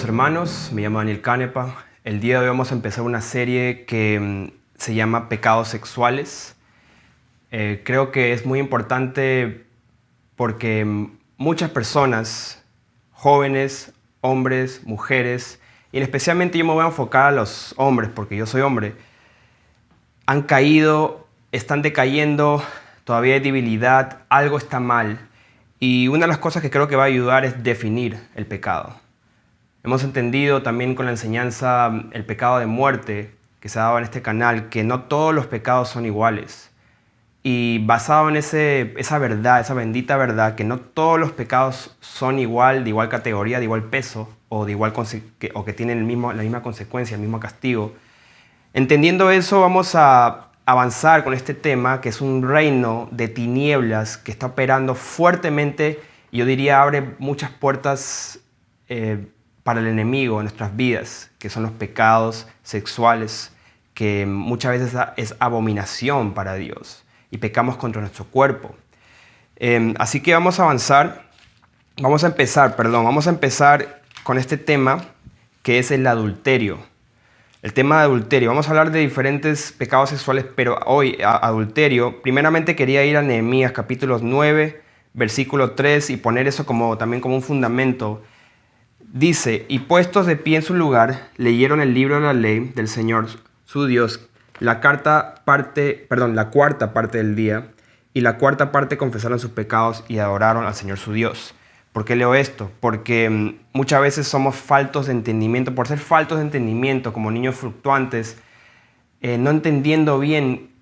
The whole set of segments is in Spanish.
hermanos, me llamo Daniel Canepa. El día de hoy vamos a empezar una serie que se llama Pecados Sexuales. Creo que es muy importante porque muchas personas, jóvenes, hombres, mujeres, y especialmente yo me voy a enfocar a los hombres porque yo soy hombre, han caído, están decayendo, todavía hay debilidad, algo está mal. Y una de las cosas que creo que va a ayudar es definir el pecado. Hemos entendido también con la enseñanza el pecado de muerte que se ha dado en este canal, que no todos los pecados son iguales. Y basado en esa verdad, esa bendita verdad, que no todos los pecados son igual, de igual categoría, de igual peso, o que tienen la misma consecuencia, el mismo castigo. Entendiendo eso, vamos a avanzar con este tema, que es un reino de tinieblas que está operando fuertemente, y yo diría abre muchas puertas para el enemigo en nuestras vidas, que son los pecados sexuales, que muchas veces es abominación para Dios y pecamos contra nuestro cuerpo. Así que vamos a empezar con este tema que es el adulterio. El tema de adulterio. Vamos a hablar de diferentes pecados sexuales, pero hoy adulterio. Primeramente quería ir a Nehemías capítulo 9, versículo 3 y poner eso también como un fundamento. Dice, y puestos de pie en su lugar, leyeron el libro de la ley del Señor, su Dios, la cuarta parte del día, y la cuarta parte confesaron sus pecados y adoraron al Señor su Dios. ¿Por qué leo esto? Porque muchas veces somos faltos de entendimiento, por ser faltos de entendimiento, como niños fluctuantes, no entendiendo bien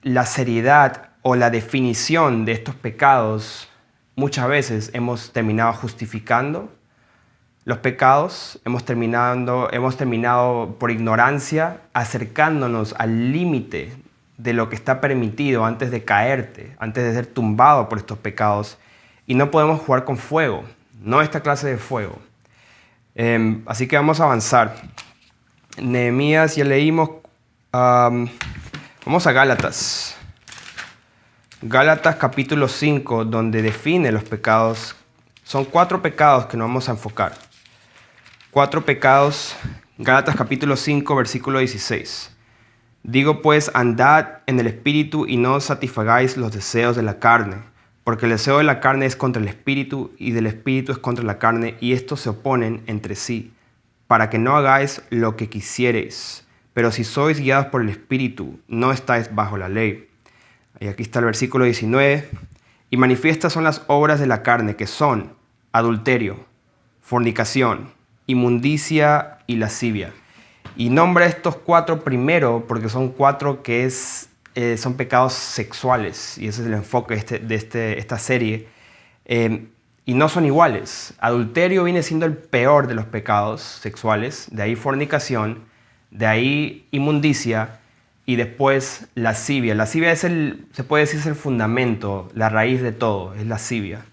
la seriedad o la definición de estos pecados, muchas veces hemos terminado justificando los pecados, hemos terminado por ignorancia acercándonos al límite de lo que está permitido antes de caerte, antes de ser tumbado por estos pecados. Y no podemos jugar con fuego, no esta clase de fuego. Así que vamos a avanzar. Nehemías ya leímos. Vamos a Gálatas. Gálatas capítulo 5, donde define los pecados. Son 4 pecados que nos vamos a enfocar. 4 pecados, Gálatas capítulo 5, versículo 16. Digo pues, andad en el espíritu y no satisfagáis los deseos de la carne, porque el deseo de la carne es contra el espíritu y del espíritu es contra la carne, y estos se oponen entre sí, para que no hagáis lo que quisiereis. Pero si sois guiados por el espíritu, no estáis bajo la ley. Y aquí está el versículo 19. Y manifiestas son las obras de la carne, que son adulterio, fornicación, inmundicia y lascivia. Y nombra estos 4 primero porque son 4 que son pecados sexuales, y ese es el enfoque de esta serie. Y no son iguales. Adulterio viene siendo el peor de los pecados sexuales, de ahí fornicación, de ahí inmundicia y después lascivia. Lascivia se puede decir es el fundamento, la raíz de todo, es lascivia.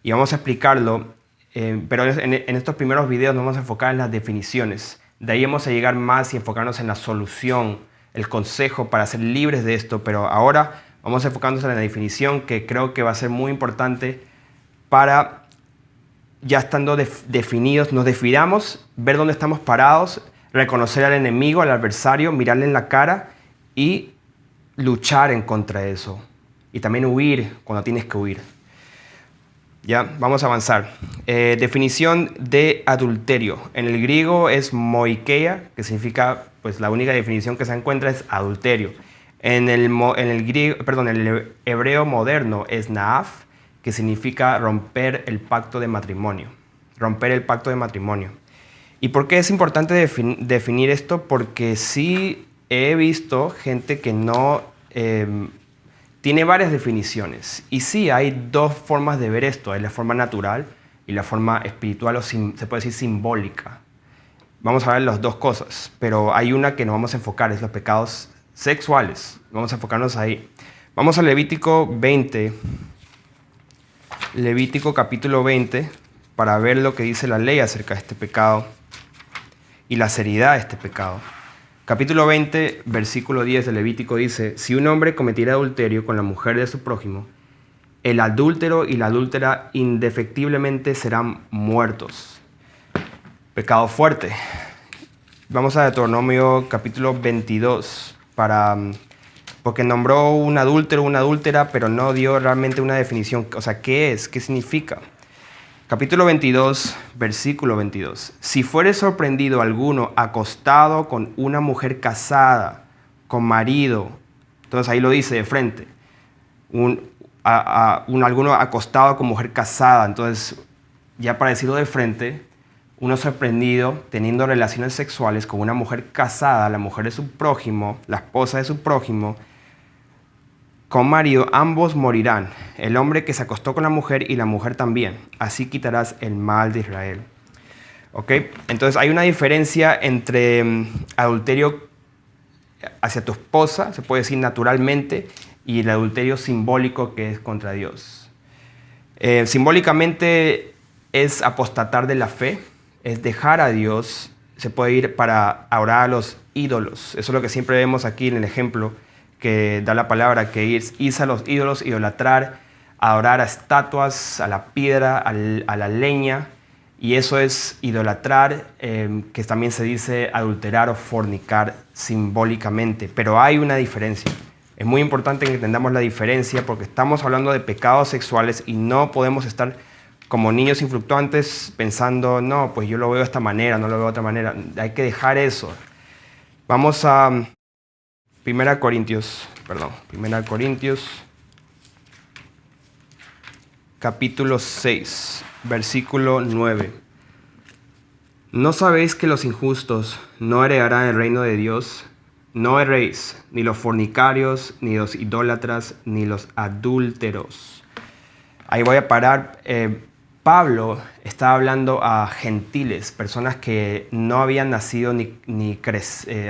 Y vamos a explicarlo. Pero en estos primeros videos nos vamos a enfocar en las definiciones. De ahí vamos a llegar más y enfocarnos en la solución, el consejo para ser libres de esto. Pero ahora vamos a enfocarnos en la definición, que creo que va a ser muy importante para, ya estando definidos, nos definamos, ver dónde estamos parados, reconocer al enemigo, al adversario, mirarle en la cara y luchar en contra de eso. Y también huir cuando tienes que huir. Ya, vamos a avanzar. Definición de adulterio. En el griego es moikeia, que significa, pues la única definición que se encuentra es adulterio. En el hebreo moderno es naaf, que significa romper el pacto de matrimonio. Romper el pacto de matrimonio. ¿Y por qué es importante definir esto? Porque sí he visto gente que no... tiene varias definiciones. Y sí, hay 2 formas de ver esto. Hay la forma natural y la forma espiritual, o se puede decir simbólica. Vamos a ver las 2 cosas, pero hay una que nos vamos a enfocar, es los pecados sexuales. Vamos a enfocarnos ahí. Vamos a Levítico 20. Levítico capítulo 20, para ver lo que dice la ley acerca de este pecado y la seriedad de este pecado. Capítulo 20, versículo 10 de Levítico dice, si un hombre cometiera adulterio con la mujer de su prójimo, el adúltero y la adúltera indefectiblemente serán muertos. Pecado fuerte. Vamos a Deuteronomio capítulo 22, porque nombró un adúltero, una adúltera, pero no dio realmente una definición. O sea, ¿qué es? ¿Qué significa? Capítulo 22, versículo 22. Si fuere sorprendido alguno acostado con una mujer casada, con marido, entonces ahí lo dice de frente, alguno acostado con mujer casada, entonces ya para decirlo de frente, uno sorprendido teniendo relaciones sexuales con una mujer casada, la mujer de su prójimo, la esposa de su prójimo, con marido, ambos morirán, el hombre que se acostó con la mujer y la mujer también. Así quitarás el mal de Israel. ¿Ok? Entonces hay una diferencia entre adulterio hacia tu esposa, se puede decir naturalmente, y el adulterio simbólico que es contra Dios. Simbólicamente es apostatar de la fe, es dejar a Dios, se puede ir para orar a los ídolos. Eso es lo que siempre vemos aquí en el ejemplo que da la palabra, que irse a los ídolos, idolatrar, adorar a estatuas, a la piedra, a la leña, y eso es idolatrar, que también se dice adulterar o fornicar simbólicamente, pero hay una diferencia. Es muy importante que entendamos la diferencia porque estamos hablando de pecados sexuales y no podemos estar como niños infructuantes pensando, no, pues yo lo veo de esta manera, no lo veo de otra manera. Hay que dejar eso. Vamos a 1 Corintios, capítulo 6, versículo 9. ¿No sabéis que los injustos no heredarán el reino de Dios? No erréis, ni los fornicarios, ni los idólatras, ni los adúlteros. Ahí voy a parar. Pablo está hablando a gentiles, personas que no habían nacido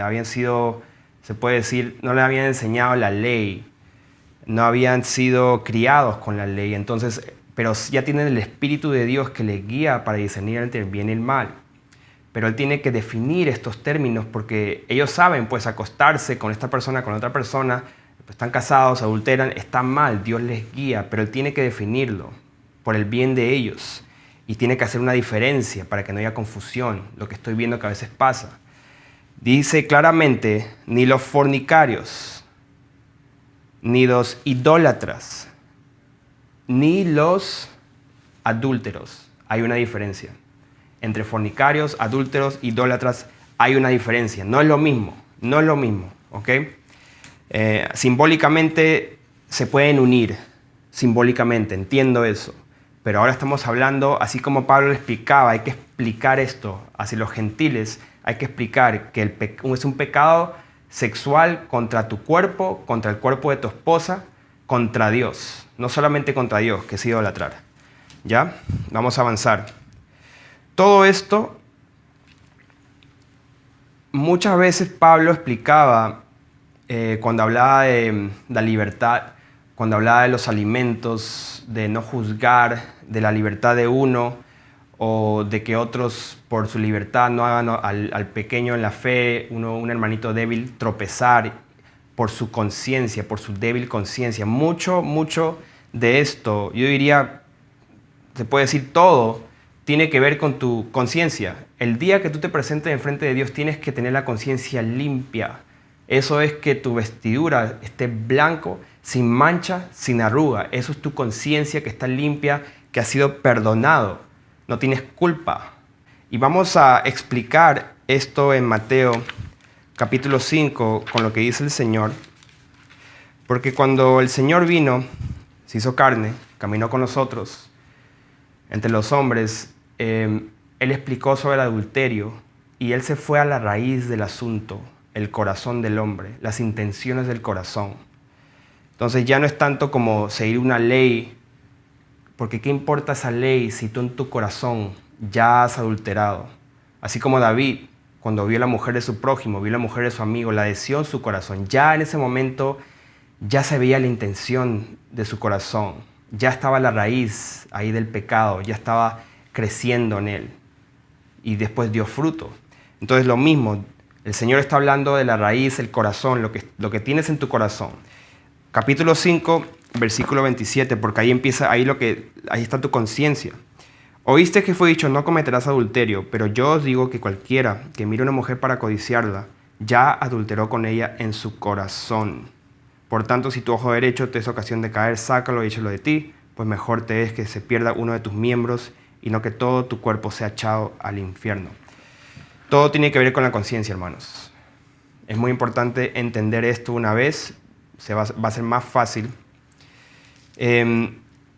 habían sido, se puede decir, no le habían enseñado la ley, no habían sido criados con la ley, entonces, pero ya tienen el Espíritu de Dios que les guía para discernir entre el bien y el mal. Pero él tiene que definir estos términos porque ellos saben, pues, acostarse con esta persona, con otra persona, pues, están casados, adulteran, está mal, Dios les guía, pero él tiene que definirlo por el bien de ellos y tiene que hacer una diferencia para que no haya confusión, lo que estoy viendo que a veces pasa. Dice claramente, ni los fornicarios, ni los idólatras, ni los adúlteros. Hay una diferencia. Entre fornicarios, adúlteros, idólatras, hay una diferencia. No es lo mismo, ¿ok? Simbólicamente se pueden unir, simbólicamente, entiendo eso. Pero ahora estamos hablando, así como Pablo le explicaba, hay que explicar esto hacia los gentiles, hay que explicar que es un pecado sexual contra tu cuerpo, contra el cuerpo de tu esposa, contra Dios. No solamente contra Dios, que es idolatrar. ¿Ya? Vamos a avanzar. Todo esto, muchas veces Pablo explicaba cuando hablaba de la libertad, cuando hablaba de los alimentos, de no juzgar, de la libertad de uno o de que otros por su libertad no hagan al pequeño en la fe, un hermanito débil, tropezar por su conciencia, por su débil conciencia. Mucho de esto, yo diría, se puede decir todo, tiene que ver con tu conciencia. El día que tú te presentes enfrente de Dios tienes que tener la conciencia limpia. Eso es que tu vestidura esté blanco, sin mancha, sin arruga. Eso es tu conciencia que está limpia, que ha sido perdonado. No tienes culpa. Y vamos a explicar esto en Mateo capítulo 5 con lo que dice el Señor. Porque cuando el Señor vino, se hizo carne, caminó con nosotros, entre los hombres, Él explicó sobre el adulterio y Él se fue a la raíz del asunto, el corazón del hombre, las intenciones del corazón. Entonces ya no es tanto como seguir una ley, porque ¿qué importa esa ley si tú en tu corazón ya has adulterado? Así como David, cuando vio a la mujer de su prójimo, vio a la mujer de su amigo, la deseó en su corazón. Ya en ese momento ya se veía la intención de su corazón. Ya estaba la raíz ahí del pecado, ya estaba creciendo en él y después dio fruto. Entonces lo mismo, el Señor está hablando de la raíz, el corazón, lo que tienes en tu corazón. Capítulo 5, versículo 27, porque ahí está tu conciencia. Oíste que fue dicho, no cometerás adulterio, pero yo os digo que cualquiera que mire a una mujer para codiciarla, ya adulteró con ella en su corazón. Por tanto, si tu ojo derecho te es ocasión de caer, sácalo y échalo de ti, pues mejor te es que se pierda uno de tus miembros y no que todo tu cuerpo sea echado al infierno. Todo tiene que ver con la conciencia, hermanos. Es muy importante entender esto una vez, va a ser más fácil.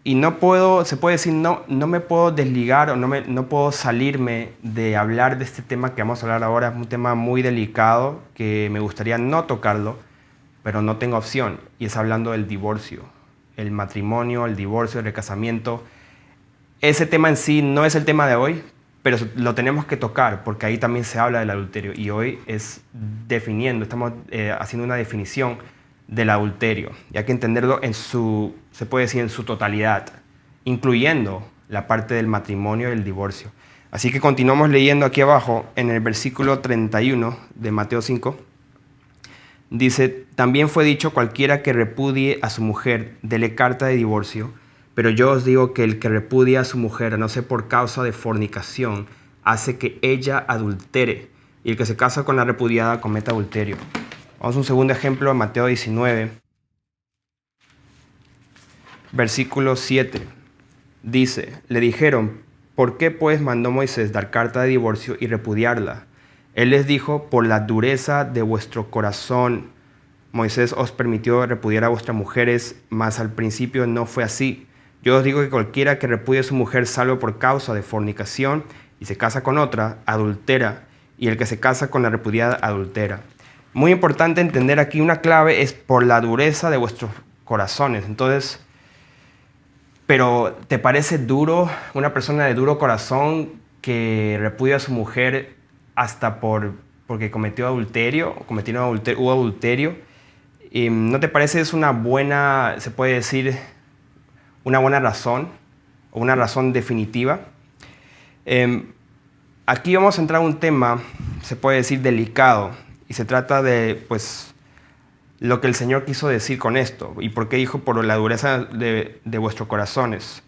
Y se puede decir, no me puedo desligar o no puedo salirme de hablar de este tema que vamos a hablar ahora. Es un tema muy delicado que me gustaría no tocarlo, pero no tengo opción. Y es hablando del divorcio, el matrimonio, el divorcio, el recasamiento. Ese tema en sí no es el tema de hoy, pero lo tenemos que tocar porque ahí también se habla del adulterio. Y hoy estamos haciendo una definición del adulterio. Y hay que entenderlo se puede decir en su totalidad, incluyendo la parte del matrimonio y el divorcio. Así que continuamos leyendo aquí abajo en el versículo 31 de Mateo 5. Dice, también fue dicho, cualquiera que repudie a su mujer, dele carta de divorcio, pero yo os digo que el que repudia a su mujer, a no ser por causa de fornicación, hace que ella adultere, y el que se casa con la repudiada comete adulterio. Vamos a un segundo ejemplo, Mateo 19, versículo 7. Dice, le dijeron, ¿por qué pues mandó Moisés dar carta de divorcio y repudiarla? Él les dijo, por la dureza de vuestro corazón. Moisés os permitió repudiar a vuestras mujeres, mas al principio no fue así. Yo os digo que cualquiera que repudie a su mujer salvo por causa de fornicación y se casa con otra, adultera, y el que se casa con la repudiada, adultera. Muy importante entender aquí una clave es por la dureza de vuestros corazones. Entonces, pero ¿te parece duro una persona de duro corazón que repudia a su mujer hasta porque cometió adulterio o hubo adulterio? ¿No te parece es una buena, se puede decir, una buena razón o una razón definitiva? Aquí vamos a entrar a un tema, se puede decir, delicado. Y se trata de, lo que el Señor quiso decir con esto. ¿Y por qué dijo por la dureza de vuestros corazones?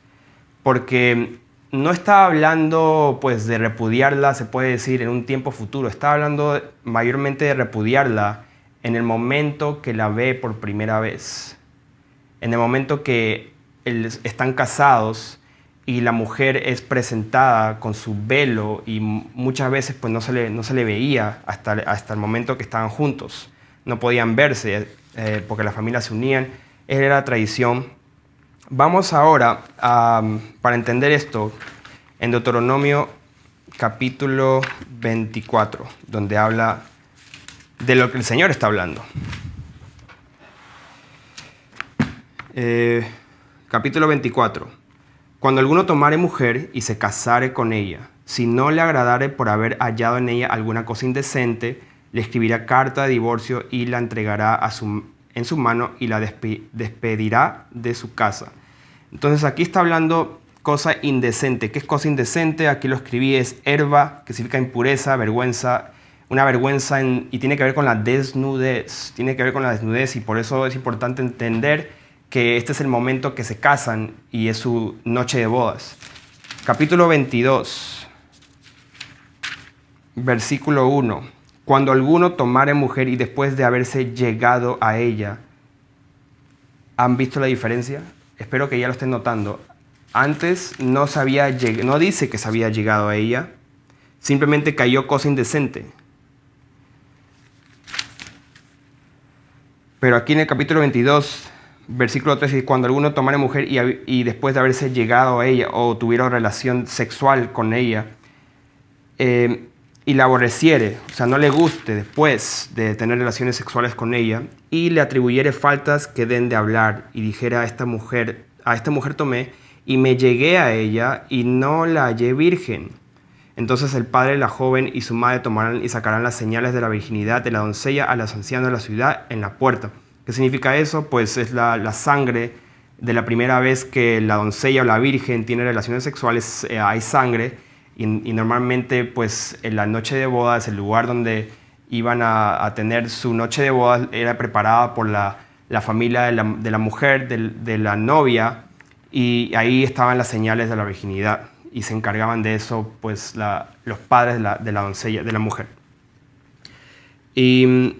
Porque no está hablando, de repudiarla, se puede decir, en un tiempo futuro. Está hablando mayormente de repudiarla en el momento que la ve por primera vez. En el momento que están casados y la mujer es presentada con su velo y muchas veces no se le veía hasta el momento que estaban juntos. No podían verse porque las familias se unían. Era la tradición. Vamos ahora, para entender esto, en Deuteronomio capítulo 24, donde habla de lo que el Señor está hablando. Capítulo 24. Cuando alguno tomare mujer y se casare con ella, si no le agradare por haber hallado en ella alguna cosa indecente, le escribirá carta de divorcio y la entregará en su mano y la despedirá de su casa. Entonces aquí está hablando cosa indecente. ¿Qué es cosa indecente? Aquí lo escribí, es herba, que significa impureza, vergüenza, una vergüenza y tiene que ver con la desnudez. Tiene que ver con la desnudez y por eso es importante entender que este es el momento que se casan y es su noche de bodas. Capítulo 22, versículo 1. Cuando alguno tomare mujer y después de haberse llegado a ella, ¿han visto la diferencia? Espero que ya lo estén notando. Antes no dice que se había llegado a ella, simplemente cayó cosa indecente. Pero aquí en el capítulo 22, versículo 13, cuando alguno tomare mujer y después de haberse llegado a ella o tuviera relación sexual con ella y la aborreciere, o sea, no le guste después de tener relaciones sexuales con ella y le atribuyere faltas que den de hablar y dijera a esta mujer tomé y me llegué a ella y no la hallé virgen. Entonces el padre de la joven y su madre tomarán y sacarán las señales de la virginidad de la doncella a los ancianos de la ciudad en la puerta. ¿Qué significa eso? Pues es la sangre de la primera vez que la doncella o la virgen tiene relaciones sexuales, hay sangre y normalmente en la noche de bodas, el lugar donde iban a tener su noche de bodas era preparada por la familia de la mujer, de la novia, y ahí estaban las señales de la virginidad. y se encargaban de eso pues los padres de la doncella, de la mujer. Y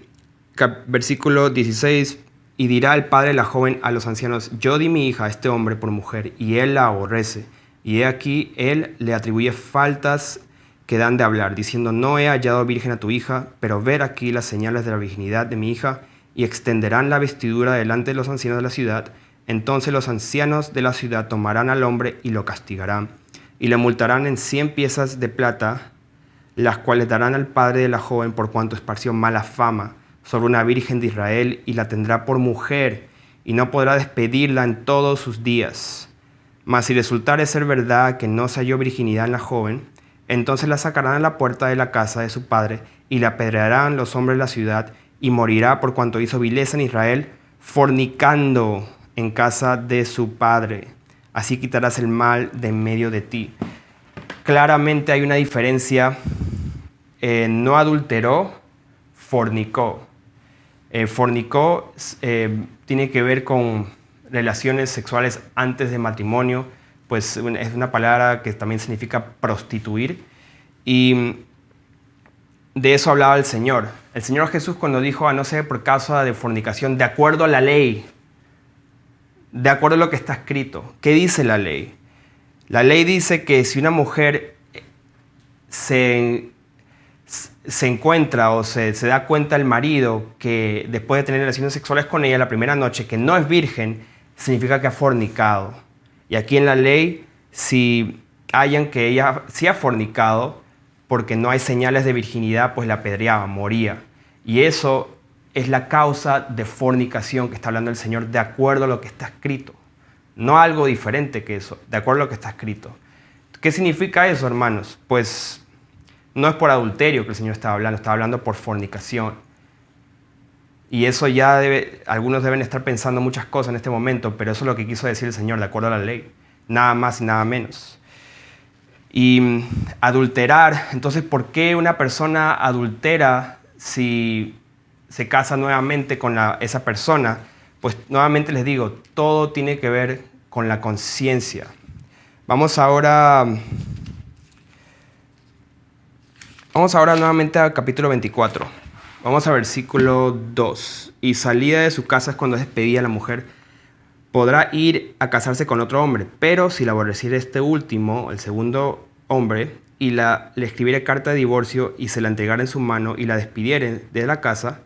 versículo 16, y dirá el padre de la joven a los ancianos: yo di mi hija a este hombre por mujer, y él la aborrece. Y he aquí, él le atribuye faltas que dan de hablar, diciendo: no he hallado virgen a tu hija, pero ver aquí las señales de la virginidad de mi hija, y extenderán la vestidura delante de los ancianos de la ciudad. Entonces los ancianos de la ciudad tomarán al hombre y lo castigarán, y le multarán en 100 piezas de plata, las cuales darán al padre de la joven por cuanto esparció mala fama sobre una virgen de Israel, y la tendrá por mujer, y no podrá despedirla en todos sus días. Mas si resultare ser verdad que no se halló virginidad en la joven, entonces la sacarán a la puerta de la casa de su padre, y la apedrearán los hombres de la ciudad, y morirá por cuanto hizo vileza en Israel, fornicando en casa de su padre. Así quitarás el mal de en medio de ti. Claramente hay una diferencia. No adulteró, fornicó. Fornicó tiene que ver con relaciones sexuales antes de matrimonio, pues es una palabra que también significa prostituir. Y de eso hablaba el Señor. El Señor Jesús, cuando dijo: a no ser por causa de fornicación, de acuerdo a la ley, de acuerdo a lo que está escrito. ¿Qué dice la ley? La ley dice que si una mujer se encuentra o se da cuenta el marido que después de tener relaciones sexuales con ella la primera noche, que no es virgen, significa que ha fornicado. Y aquí en la ley, si hallan que ella sí ha fornicado, porque no hay señales de virginidad, pues la apedreaba, moría. Y eso es la causa de fornicación que está hablando el Señor, de acuerdo a lo que está escrito. No algo diferente que eso, de acuerdo a lo que está escrito. ¿Qué significa eso, hermanos? Pues no es por adulterio que el Señor estaba hablando por fornicación. Y eso ya algunos deben estar pensando muchas cosas en este momento, pero eso es lo que quiso decir el Señor, de acuerdo a la ley. Nada más y nada menos. Y adulterar, entonces, ¿por qué una persona adultera si se casa nuevamente con esa persona? Pues nuevamente les digo, todo tiene que ver con la conciencia. Vamos ahora nuevamente al capítulo 24. Vamos a versículo 2. Y salida de su casa es cuando es despedida la mujer. Podrá ir a casarse con otro hombre, pero si la aborreciere este último, el segundo hombre, y le escribiere carta de divorcio y se la entregara en su mano y la despidiere de la casa,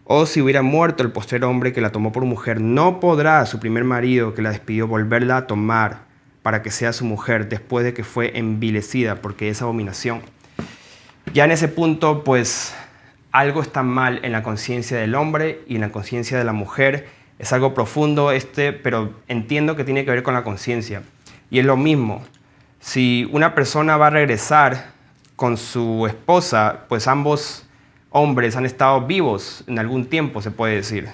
o si hubiera muerto el postrer hombre que la tomó por mujer, no podrá su primer marido que la despidió volverla a tomar para que sea su mujer después de que fue envilecida, porque es abominación. Ya en ese punto, pues, algo está mal en la conciencia del hombre y en la conciencia de la mujer. Es algo profundo pero entiendo que tiene que ver con la conciencia. Y es lo mismo. Si una persona va a regresar con su esposa, pues ambos hombres han estado vivos en algún tiempo, se puede decir.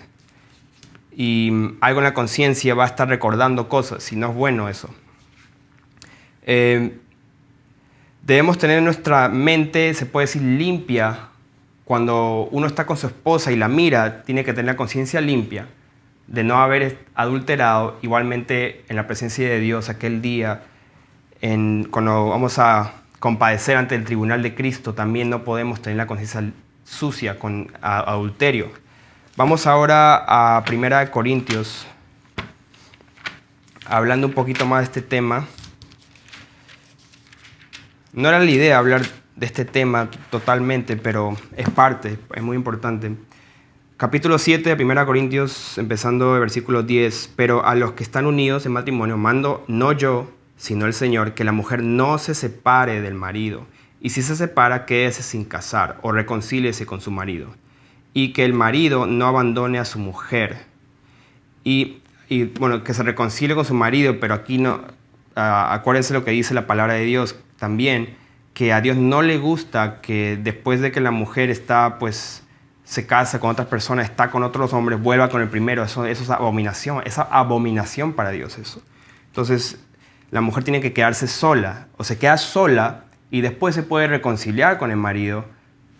Y algo en la conciencia va a estar recordando cosas, y no es bueno eso. Debemos tener nuestra mente, se puede decir, limpia. Cuando uno está con su esposa y la mira, tiene que tener la conciencia limpia de no haber adulterado. Igualmente en la presencia de Dios aquel día, cuando vamos a compadecer ante el tribunal de Cristo, también no podemos tener la conciencia sucia con adulterio. Vamos ahora a 1 Corintios, hablando un poquito más de este tema. No era la idea hablar de este tema totalmente, pero es parte, es muy importante. Capítulo 7 de 1 Corintios, empezando el versículo 10. Pero a los que están unidos en matrimonio, mando no yo, sino el Señor, que la mujer no se separe del marido. Y si se separa, quédese sin casar o reconcíliese con su marido. Y que el marido no abandone a su mujer. Y bueno, que se reconcilie con su marido, pero aquí no. Acuérdense lo que dice la palabra de Dios también, que a Dios no le gusta que después de que la mujer se casa con otras personas, está con otros hombres, vuelva con el primero. Eso es abominación para Dios eso. Entonces, la mujer tiene que quedarse sola, o se queda sola y después se puede reconciliar con el marido,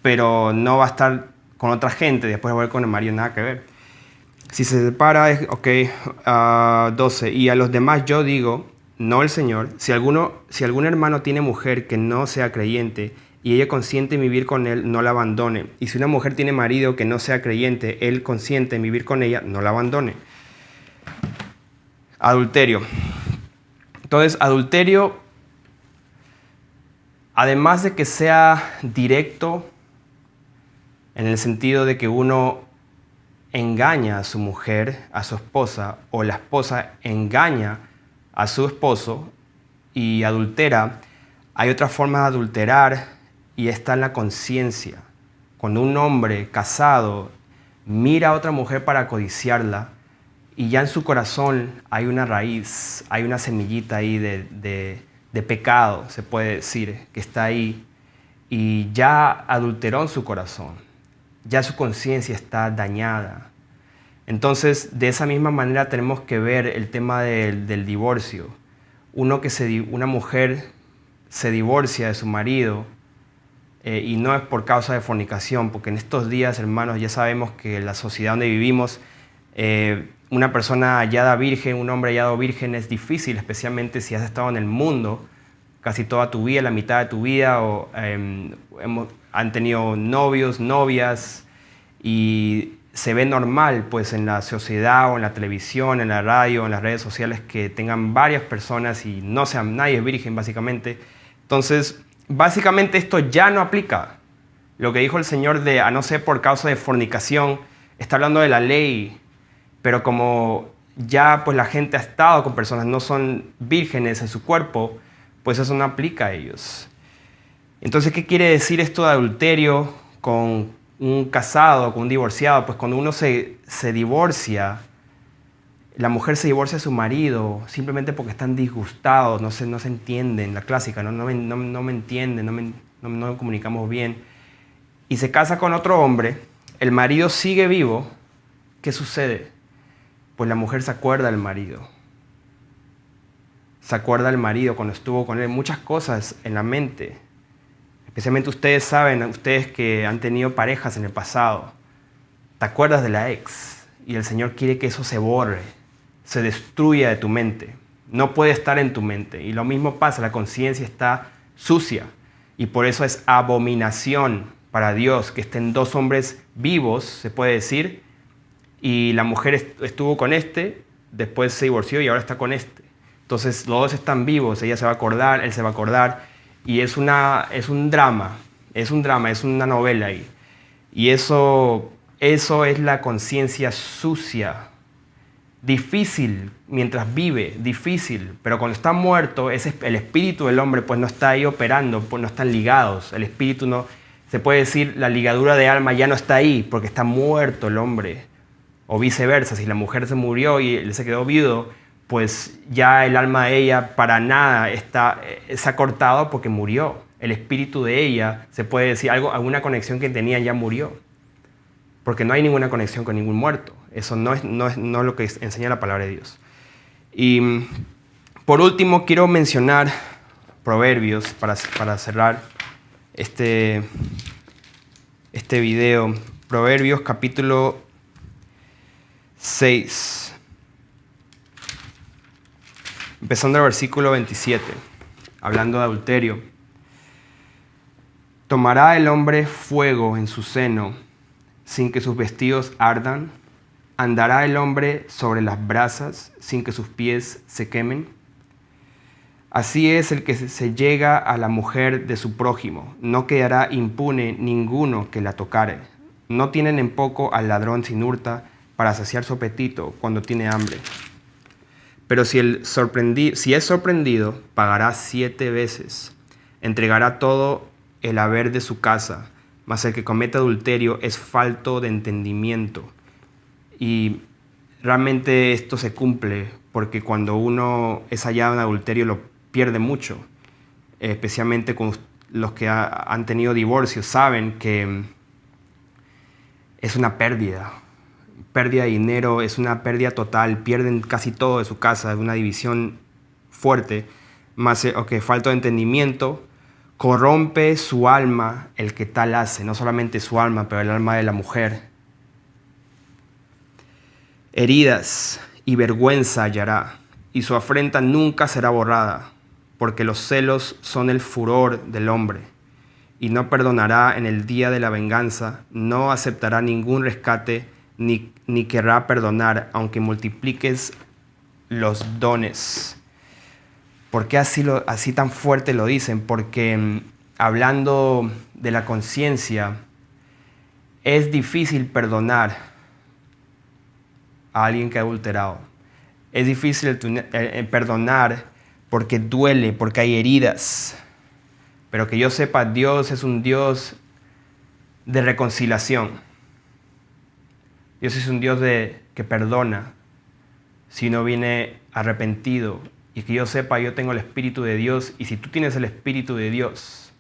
pero no va a estar con otra gente, después de volver con el marido, nada que ver. Si se separa, 12. Y a los demás yo digo, no el Señor. Si algún hermano tiene mujer que no sea creyente y ella consiente en vivir con él, no la abandone. Y si una mujer tiene marido que no sea creyente, él consiente en vivir con ella, no la abandone. Adulterio. Entonces, adulterio, además de que sea directo, en el sentido de que uno engaña a su mujer, a su esposa, o la esposa engaña a su esposo y adultera, hay otra forma de adulterar y está en la conciencia. Cuando un hombre casado mira a otra mujer para codiciarla y ya en su corazón hay una raíz, hay una semillita ahí de pecado, se puede decir, que está ahí y ya adulteró en su corazón, ya su conciencia está dañada. Entonces, de esa misma manera tenemos que ver el tema del divorcio. Una mujer se divorcia de su marido y no es por causa de fornicación, porque en estos días, hermanos, ya sabemos que en la sociedad donde vivimos, una persona hallada virgen, un hombre hallado virgen es difícil, especialmente si has estado en el mundo casi toda tu vida, la mitad de tu vida, o han tenido novios, novias, y se ve normal pues en la sociedad o en la televisión, en la radio, en las redes sociales que tengan varias personas y no sean nadie virgen básicamente. Entonces, básicamente esto ya no aplica. Lo que dijo el Señor de a no ser por causa de fornicación, está hablando de la ley, pero como ya pues la gente ha estado con personas, no son vírgenes en su cuerpo, pues eso no aplica a ellos. Entonces, ¿qué quiere decir esto de adulterio con un casado, con un divorciado? Pues cuando uno se divorcia, la mujer se divorcia de su marido simplemente porque están disgustados, no se entienden, la clásica, no me entienden, no nos comunicamos bien, y se casa con otro hombre, el marido sigue vivo, ¿qué sucede? Pues la mujer se acuerda del marido. Se acuerda del marido cuando estuvo con él, muchas cosas en la mente. Especialmente ustedes saben, ustedes que han tenido parejas en el pasado, te acuerdas de la ex y el Señor quiere que eso se borre, se destruya de tu mente. No puede estar en tu mente. Y lo mismo pasa, la conciencia está sucia y por eso es abominación para Dios que estén dos hombres vivos, se puede decir, y la mujer estuvo con este, después se divorció y ahora está con este. Entonces los dos están vivos, ella se va a acordar, él se va a acordar, y es un drama, es una novela ahí. Y eso es la conciencia sucia, difícil mientras vive, difícil, pero cuando está muerto, el espíritu del hombre pues no está ahí operando, pues no están ligados, el espíritu no, se puede decir, la ligadura de alma ya no está ahí porque está muerto el hombre, o viceversa, si la mujer se murió y él se quedó viudo, pues ya el alma de ella para nada se ha cortado porque murió. El espíritu de ella, se puede decir, alguna conexión que tenían ya murió. Porque no hay ninguna conexión con ningún muerto. Eso no es lo que enseña la palabra de Dios. Y por último, quiero mencionar Proverbios para cerrar este video. Proverbios capítulo 6. Empezando el versículo 27, hablando de adulterio. ¿Tomará el hombre fuego en su seno sin que sus vestidos ardan? ¿Andará el hombre sobre las brasas sin que sus pies se quemen? Así es el que se llega a la mujer de su prójimo. No quedará impune ninguno que la tocare. No tienen en poco al ladrón sin hurta para saciar su apetito cuando tiene hambre. Pero si es sorprendido, pagará 7 veces. Entregará todo el haber de su casa. Mas el que comete adulterio es falto de entendimiento. Y realmente esto se cumple porque cuando uno es hallado en adulterio lo pierde mucho. Especialmente con los que han tenido divorcios saben que es una pérdida de dinero, es una pérdida total, pierden casi todo de su casa, es una división fuerte, más falta de entendimiento, corrompe su alma el que tal hace, no solamente su alma, pero el alma de la mujer. Heridas y vergüenza hallará, y su afrenta nunca será borrada, porque los celos son el furor del hombre, y no perdonará en el día de la venganza, no aceptará ningún rescate, ni querrá perdonar, aunque multipliques los dones. ¿Por qué así tan fuerte lo dicen? Porque hablando de la conciencia, es difícil perdonar a alguien que ha adulterado. Es difícil perdonar porque duele, porque hay heridas. Pero que yo sepa, Dios es un Dios de reconciliación. Dios es un Dios que perdona si uno viene arrepentido. Y que yo sepa, yo tengo el Espíritu de Dios. Y si tú tienes el Espíritu de Dios,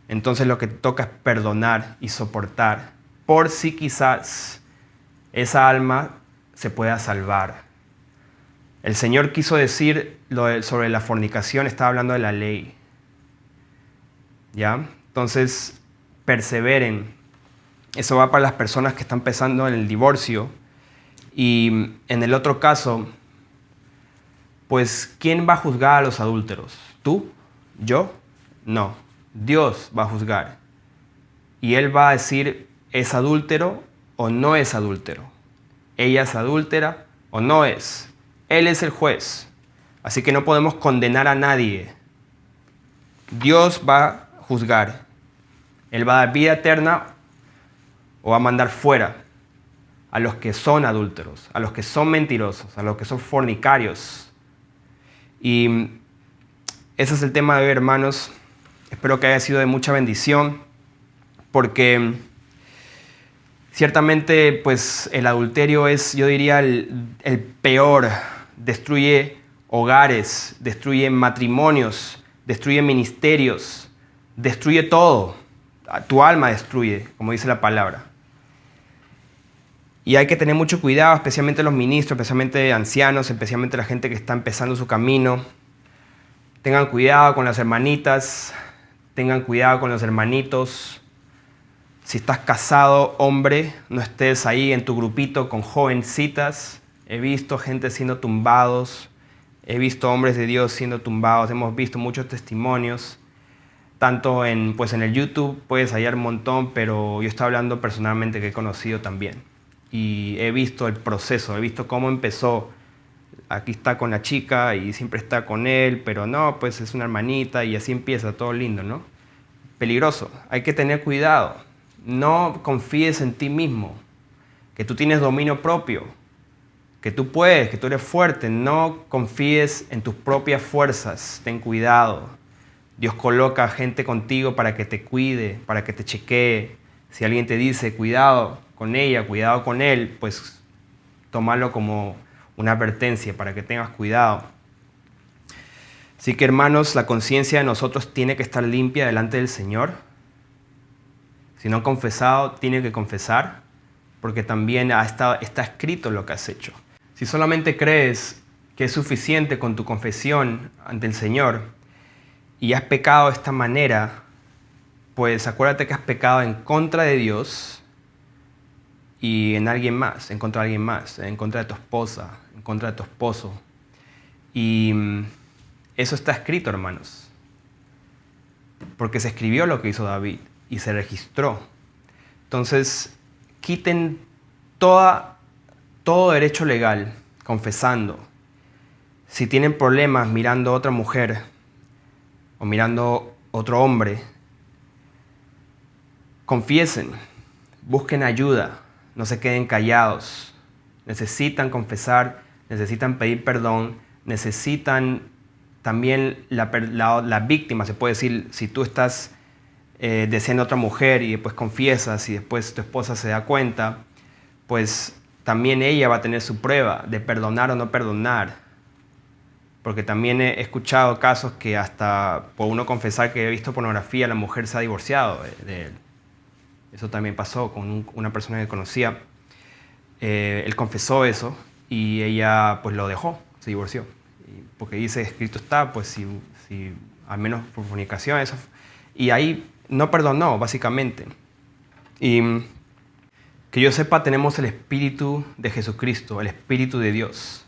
entonces lo que te toca es perdonar y soportar. Por si quizás esa alma se pueda salvar. El Señor quiso decir sobre la fornicación, estaba hablando de la ley. ¿Ya? Entonces, perseveren. Eso va para las personas que están pensando en el divorcio. Y en el otro caso, pues, ¿quién va a juzgar a los adúlteros? ¿Tú? ¿Yo? No. Dios va a juzgar. Y Él va a decir, ¿es adúltero o no es adúltero? ¿Ella es adúltera o no es? Él es el juez. Así que no podemos condenar a nadie. Dios va a juzgar. Él va a dar vida eterna o va a mandar fuera a los que son adúlteros, a los que son mentirosos, a los que son fornicarios. Y ese es el tema de hoy, hermanos. Espero que haya sido de mucha bendición, porque ciertamente pues el adulterio es, yo diría, el peor. Destruye hogares, destruye matrimonios, destruye ministerios, destruye todo. Tu alma destruye, como dice la palabra. Y hay que tener mucho cuidado, especialmente los ministros, especialmente ancianos, especialmente la gente que está empezando su camino. Tengan cuidado con las hermanitas, tengan cuidado con los hermanitos. Si estás casado, hombre, no estés ahí en tu grupito con jovencitas. He visto gente siendo tumbados, he visto hombres de Dios siendo tumbados, hemos visto muchos testimonios, tanto en el YouTube puedes hallar un montón, pero yo estoy hablando personalmente que he conocido también. Y he visto el proceso, he visto cómo empezó. Aquí está con la chica y siempre está con él, pero no, pues es una hermanita y así empieza, todo lindo, ¿no? Peligroso, hay que tener cuidado. No confíes en ti mismo, que tú tienes dominio propio, que tú puedes, que tú eres fuerte. No confíes en tus propias fuerzas, ten cuidado. Dios coloca gente contigo para que te cuide, para que te chequee. Si alguien te dice, cuidado con ella, cuidado con él, pues tómalo como una advertencia para que tengas cuidado. Así que, hermanos, la conciencia de nosotros tiene que estar limpia delante del Señor. Si no han confesado, tiene que confesar, porque también está escrito lo que has hecho. Si solamente crees que es suficiente con tu confesión ante el Señor y has pecado de esta manera, pues acuérdate que has pecado en contra de Dios y en alguien más, en contra de alguien más, en contra de tu esposa, en contra de tu esposo. Y eso está escrito, hermanos, porque se escribió lo que hizo David y se registró. Entonces, quiten todo derecho legal confesando. Si tienen problemas mirando a otra mujer o mirando a otro hombre, confiesen, busquen ayuda, no se queden callados. Necesitan confesar, necesitan pedir perdón, necesitan también la víctima, se puede decir, si tú estás deseando a otra mujer y después confiesas y después tu esposa se da cuenta, pues también ella va a tener su prueba de perdonar o no perdonar. Porque también he escuchado casos que hasta por uno confesar que he visto pornografía, la mujer se ha divorciado de él. Eso también pasó con una persona que conocía. Él confesó eso y ella pues lo dejó, se divorció. Porque dice, escrito está, pues si al menos por fornicación, eso. Y ahí no perdonó, básicamente. Y que yo sepa, tenemos el Espíritu de Jesucristo, el Espíritu de Dios.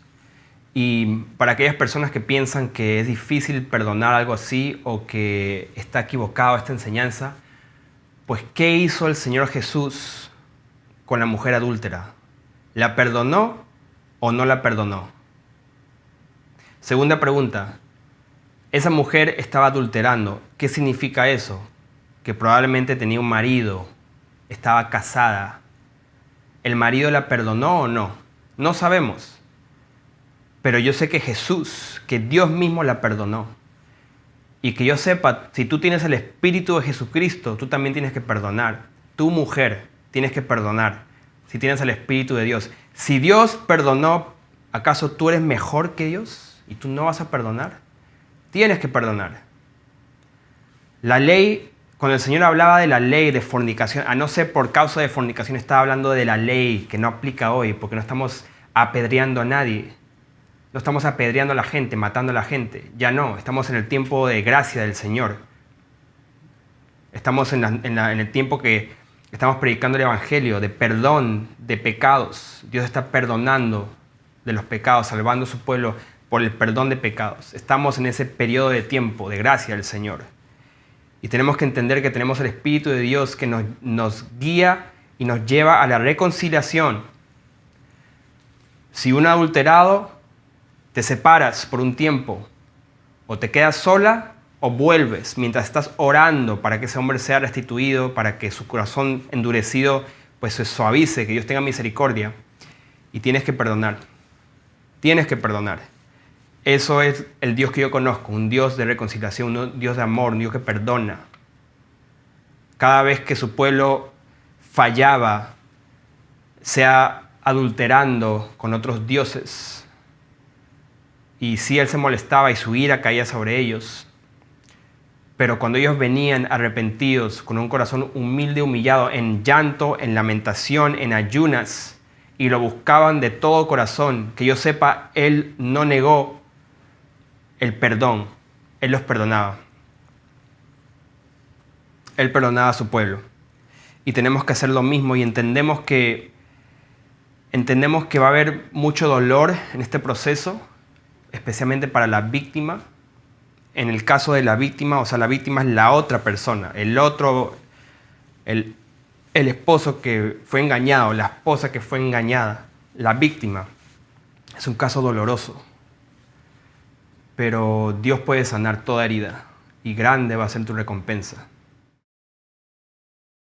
Y para aquellas personas que piensan que es difícil perdonar algo así o que está equivocado esta enseñanza, pues ¿qué hizo el Señor Jesús con la mujer adúltera? ¿La perdonó o no la perdonó? Segunda pregunta, esa mujer estaba adulterando. ¿Qué significa eso? Que probablemente tenía un marido, estaba casada. ¿El marido la perdonó o no? No sabemos. Pero yo sé que Jesús, que Dios mismo la perdonó. Y que yo sepa, si tú tienes el Espíritu de Jesucristo, tú también tienes que perdonar. Tu mujer, tienes que perdonar. Si tienes el Espíritu de Dios. Si Dios perdonó, ¿acaso tú eres mejor que Dios? ¿Y tú no vas a perdonar? Tienes que perdonar. La ley, cuando el Señor hablaba de la ley de fornicación, a no ser por causa de fornicación, estaba hablando de la ley que no aplica hoy, porque no estamos apedreando a nadie. No estamos apedreando a la gente, matando a la gente. Ya no, estamos en el tiempo de gracia del Señor. Estamos en el tiempo que estamos predicando el Evangelio de perdón de pecados. Dios está perdonando de los pecados, salvando a su pueblo por el perdón de pecados. Estamos en ese periodo de tiempo de gracia del Señor. Y tenemos que entender que tenemos el Espíritu de Dios que nos guía y nos lleva a la reconciliación. Si un adulterado, te separas por un tiempo, o te quedas sola, o vuelves mientras estás orando para que ese hombre sea restituido, para que su corazón endurecido pues se suavice, que Dios tenga misericordia. Y tienes que perdonar. Tienes que perdonar. Eso es el Dios que yo conozco, un Dios de reconciliación, un Dios de amor, un Dios que perdona. Cada vez que su pueblo fallaba, sea adulterando con otros dioses, y sí, Él se molestaba y su ira caía sobre ellos. Pero cuando ellos venían arrepentidos, con un corazón humilde, humillado, en llanto, en lamentación, en ayunas, y lo buscaban de todo corazón, que yo sepa, Él no negó el perdón. Él los perdonaba. Él perdonaba a su pueblo. Y tenemos que hacer lo mismo y entendemos que va a haber mucho dolor en este proceso, especialmente para la víctima. En el caso de la víctima, o sea, la víctima es la otra persona, el esposo que fue engañado, la esposa que fue engañada. La víctima es un caso doloroso, pero Dios puede sanar toda herida y grande va a ser tu recompensa.